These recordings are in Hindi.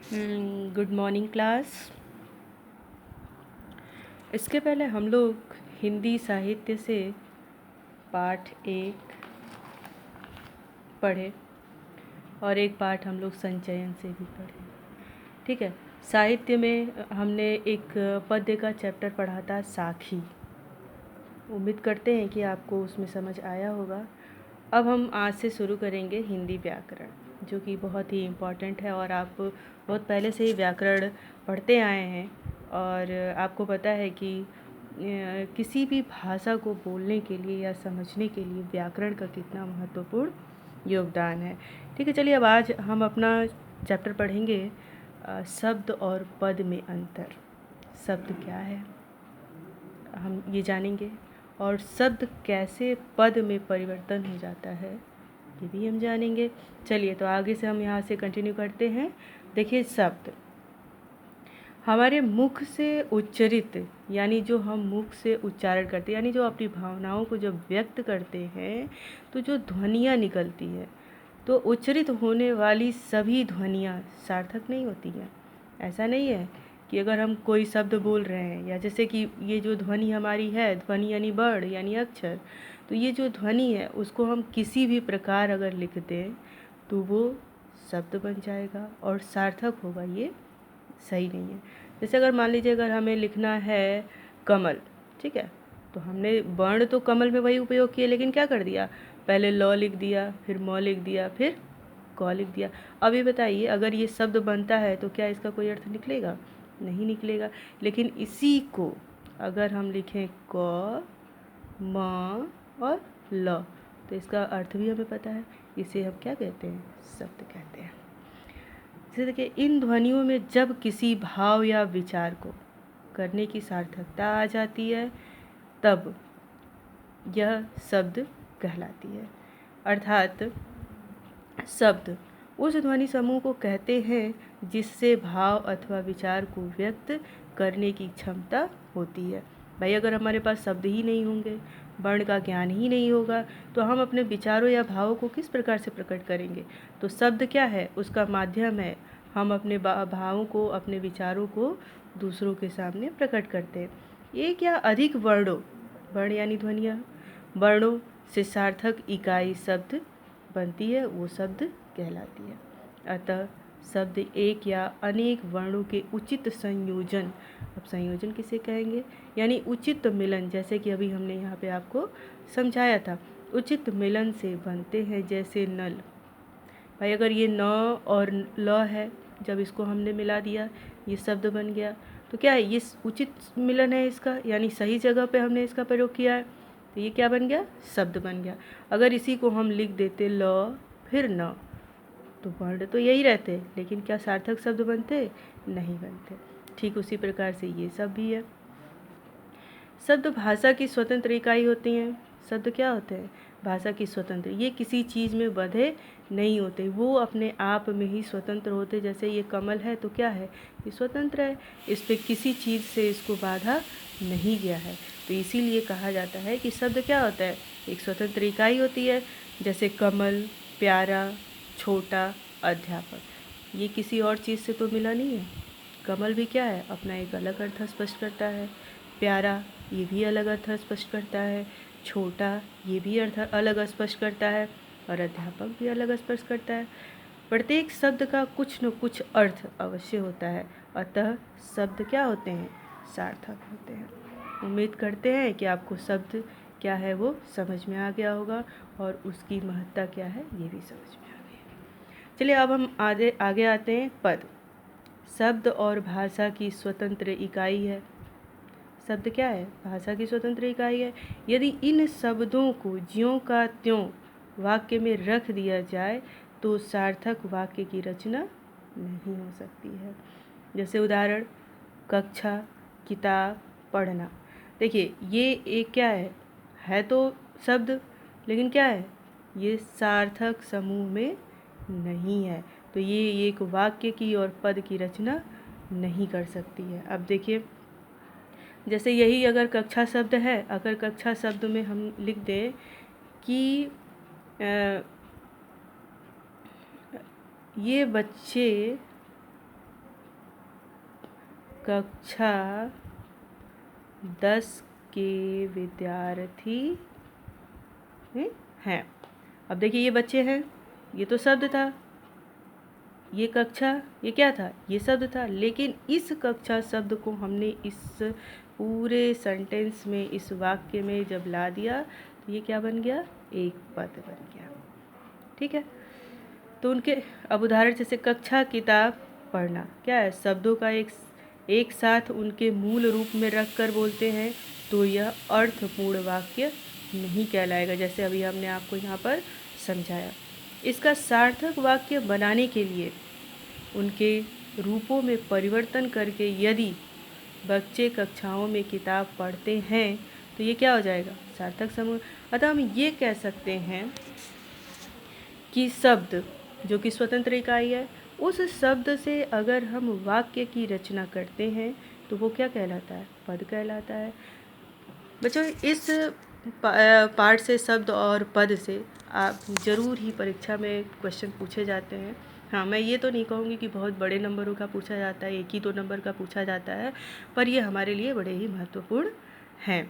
Good morning class. इसके पहले हम लोग हिंदी साहित्य से पाठ 1 पढ़े और एक पाठ हम लोग संचयन से भी पढ़े। ठीक है। साहित्य में हमने एक पद्य का चैप्टर पढ़ा था, साखी। उम्मीद करते हैं कि आपको उसमें समझ आया होगा। अब हम आज से शुरू करेंगे हिंदी व्याकरण, जो कि बहुत ही इम्पॉर्टेंट है और आप बहुत पहले से ही व्याकरण पढ़ते आए हैं और आपको पता है कि किसी भी भाषा को बोलने के लिए या समझने के लिए व्याकरण का कितना महत्वपूर्ण योगदान है। ठीक है, चलिए अब आज हम अपना चैप्टर पढ़ेंगे, शब्द और पद में अंतर। शब्द क्या है हम ये जानेंगे और शब्द कैसे पद में परिवर्तन हो जाता है ये भी हम जानेंगे। चलिए तो आगे से हम यहाँ से कंटिन्यू करते हैं। देखिए, शब्द हमारे मुख से उच्चरित, यानी जो हम मुख से उच्चारण करते हैं, यानी जो अपनी भावनाओं को जब व्यक्त करते हैं तो जो ध्वनियाँ निकलती है, तो उच्चरित होने वाली सभी ध्वनियाँ सार्थक नहीं होती हैं। ऐसा नहीं है कि अगर हम कोई शब्द बोल रहे हैं, या जैसे कि ये जो ध्वनि हमारी है, ध्वनि यानी वर्ण यानी अक्षर, तो ये जो ध्वनि है उसको हम किसी भी प्रकार अगर लिख दें तो वो शब्द बन जाएगा और सार्थक होगा, ये सही नहीं है। जैसे अगर मान लीजिए अगर हमें लिखना है कमल, ठीक है, तो हमने वर्ण तो कमल में वही उपयोग किए, लेकिन क्या कर दिया, पहले ल लिख दिया, फिर म लिख दिया, फिर क लिख दिया। अब ये बताइए, अगर ये शब्द बनता है तो क्या इसका कोई अर्थ निकलेगा? नहीं निकलेगा। लेकिन इसी को अगर हम लिखें क म और ल, तो इसका अर्थ भी हमें पता है। इसे हम क्या कहते हैं? शब्द कहते हैं। जैसे देखिए, इन ध्वनियों में जब किसी भाव या विचार को करने की सार्थकता आ जाती है तब यह शब्द कहलाती है। अर्थात शब्द उस ध्वनि समूह को कहते हैं जिससे भाव अथवा विचार को व्यक्त करने की क्षमता होती है। भाई, अगर हमारे पास शब्द ही नहीं होंगे, वर्ण का ज्ञान ही नहीं होगा, तो हम अपने विचारों या भावों को किस प्रकार से प्रकट करेंगे? तो शब्द क्या है? उसका माध्यम है। हम अपने भावों को, अपने विचारों को दूसरों के सामने प्रकट करते हैं। एक या अधिक वर्णों, वर्ण यानी ध्वनियाँ, वर्णों से सार्थक इकाई शब्द बनती है, वो शब्द कहलाती है। अतः शब्द एक या अनेक वर्णों के उचित संयोजन, अब संयोजन किसे कहेंगे, यानी उचित मिलन, जैसे कि अभी हमने यहाँ पे आपको समझाया था, उचित मिलन से बनते हैं। जैसे नल, भाई अगर ये न और ल है, जब इसको हमने मिला दिया ये शब्द बन गया, तो क्या है, ये उचित मिलन है इसका, यानी सही जगह पे हमने इसका प्रयोग किया है, तो ये क्या बन गया? शब्द बन गया। अगर इसी को हम लिख देते ल फिर न, तो वर्ण तो यही रहते, लेकिन क्या सार्थक शब्द बनते? नहीं बनते। ठीक उसी प्रकार से ये सब भी है। शब्द भाषा की स्वतंत्र इकाई होती हैं। शब्द क्या होते हैं? भाषा की स्वतंत्र, ये किसी चीज़ में बंधे नहीं होते, वो अपने आप में ही स्वतंत्र होते। जैसे ये कमल है तो क्या है, ये स्वतंत्र है, इस पर किसी चीज़ से इसको बाधा नहीं गया है, तो इसीलिए कहा जाता है कि शब्द क्या होता है, एक स्वतंत्र इकाई होती है। जैसे कमल, प्यारा, छोटा, अध्यापक, ये किसी और चीज़ से तो मिला नहीं है। कमल भी क्या है, अपना एक अलग अर्थ स्पष्ट करता है। प्यारा, ये भी अलग अर्थ स्पष्ट करता है। छोटा, ये भी अर्थ अलग स्पष्ट करता है। और अध्यापक भी अलग स्पष्ट करता है। प्रत्येक शब्द का कुछ न कुछ अर्थ अवश्य होता है, अतः शब्द क्या होते हैं? सार्थक होते हैं। उम्मीद करते हैं कि आपको शब्द क्या है वो समझ में आ गया होगा और उसकी महत्ता क्या है ये भी समझ में आ गई है। चलिए अब हम आगे आते हैं। पद शब्द और भाषा की स्वतंत्र इकाई है। शब्द क्या है? भाषा की स्वतंत्र इकाई है। यदि इन शब्दों को ज्यों का त्यों वाक्य में रख दिया जाए तो सार्थक वाक्य की रचना नहीं हो सकती है। जैसे उदाहरण, कक्षा, किताब, पढ़ना। देखिए, ये एक क्या है तो शब्द, लेकिन क्या है, ये सार्थक समूह में नहीं है, तो ये एक वाक्य की और पद की रचना नहीं कर सकती है। अब देखिए, जैसे यही अगर कक्षा शब्द है, अगर कक्षा शब्द में हम लिख दें कि ये बच्चे कक्षा 10 के विद्यार्थी हैं। अब देखिए ये बच्चे हैं, ये तो शब्द था, ये कक्षा ये क्या था, ये शब्द था, लेकिन इस कक्षा शब्द को हमने इस पूरे सेंटेंस में, इस वाक्य में जब ला दिया तो ये क्या बन गया, एक पद बन गया। ठीक है, तो उनके अब उदाहरण जैसे कक्षा किताब पढ़ना क्या है, शब्दों का एक साथ उनके मूल रूप में रख कर बोलते हैं तो यह अर्थपूर्ण वाक्य नहीं कहलाएगा, जैसे अभी हमने आपको यहाँ पर समझाया। इसका सार्थक वाक्य बनाने के लिए उनके रूपों में परिवर्तन करके यदि बच्चे कक्षाओं में किताब पढ़ते हैं तो ये क्या हो जाएगा, सार्थक समूह। अतः हम ये कह सकते हैं कि शब्द जो कि स्वतंत्र इकाई है, उस शब्द से अगर हम वाक्य की रचना करते हैं तो वो क्या कहलाता है, पद कहलाता है। बच्चों इस पार्ट से, शब्द और पद से आप ज़रूर ही परीक्षा में क्वेश्चन पूछे जाते हैं। हाँ, मैं ये तो नहीं कहूँगी कि बहुत बड़े नंबरों का पूछा जाता है, 1 ही 2 नंबर का पूछा जाता है, पर ये हमारे लिए बड़े ही महत्वपूर्ण हैं।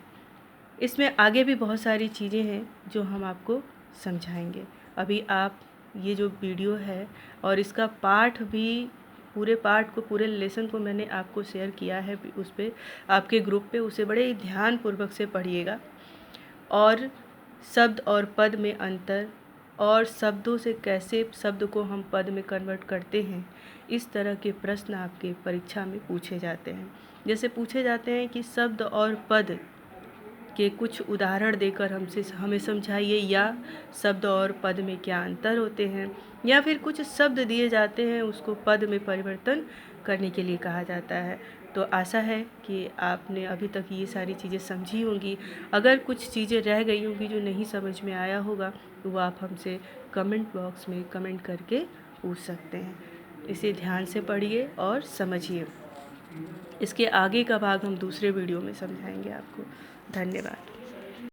इसमें आगे भी बहुत सारी चीज़ें हैं जो हम आपको समझाएंगे। अभी आप ये जो वीडियो है और इसका पाठ भी, पूरे पाठ को, पूरे लेसन को मैंने आपको शेयर किया है उस पर, आपके ग्रुप पे, उसे बड़े ही ध्यानपूर्वक से पढ़िएगा। और शब्द और पद में अंतर और शब्दों से कैसे शब्द को हम पद में कन्वर्ट करते हैं, इस तरह के प्रश्न आपके परीक्षा में पूछे जाते हैं। जैसे पूछे जाते हैं कि शब्द और पद के कुछ उदाहरण देकर हमें समझाइए, या शब्द और पद में क्या अंतर होते हैं, या फिर कुछ शब्द दिए जाते हैं उसको पद में परिवर्तन करने के लिए कहा जाता है। तो आशा है कि आपने अभी तक ये सारी चीज़ें समझी होंगी। अगर कुछ चीज़ें रह गई होंगी जो नहीं समझ में आया होगा तो वो आप हमसे कमेंट बॉक्स में कमेंट करके पूछ सकते हैं। इसे ध्यान से पढ़िए और समझिए। इसके आगे का भाग हम दूसरे वीडियो में समझाएंगे आपको। धन्यवाद।